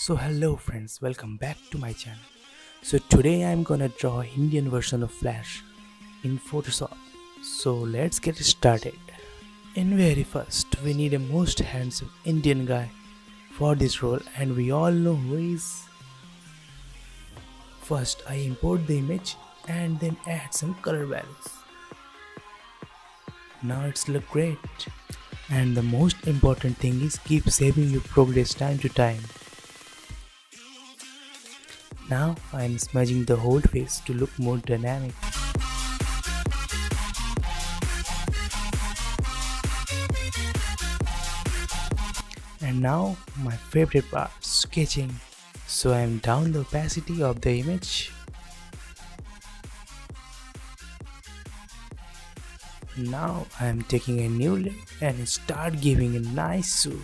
So hello friends, welcome back to my channel. So today I'm gonna draw Indian version of Flash in Photoshop. So let's get started. In very first, we need a most handsome Indian guy for this role, and we all know who he is. First I import the image and then add some color values. Now it's look great. And the most important thing is keep saving your progress time to time. Now I am smudging the whole face to look more dynamic. And now my favorite part, sketching. So I am down the opacity of the image. Now I am taking a new layer and start giving a nice suit.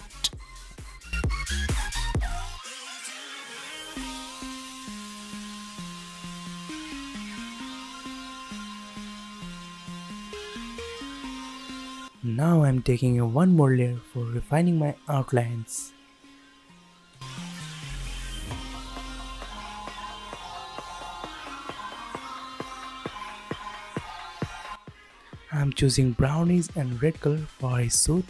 Now I am taking a one more layer for refining my outlines. I am choosing brownies and red color for his suit.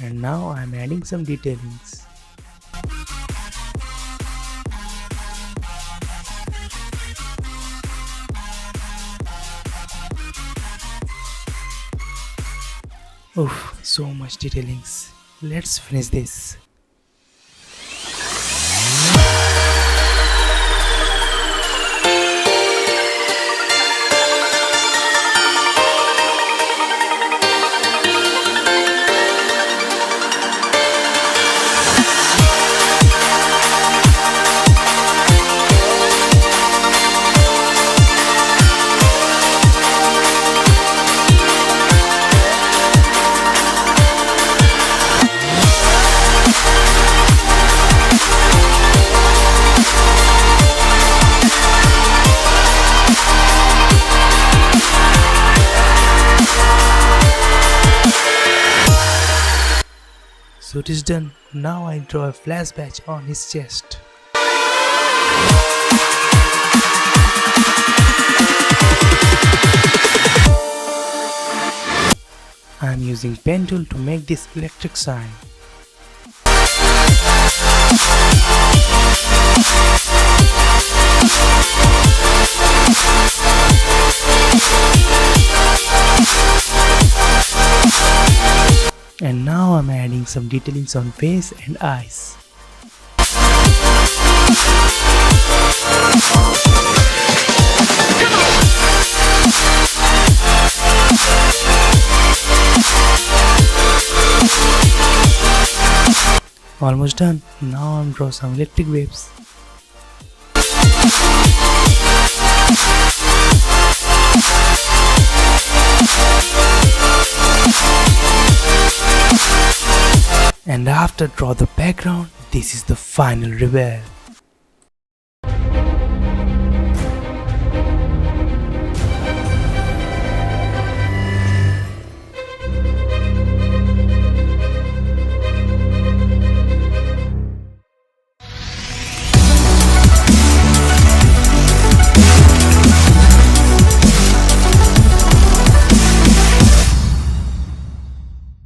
And now I am adding some detailings. Oof, so much detailings. Let's finish this. So it is done. Now I draw a flash patch on his chest. I am using pen tool to make this electric sign. And now I'm adding some detailings on face and eyes. Almost done. Now I'm drawing some electric waves. And after draw the background, this is the final reveal.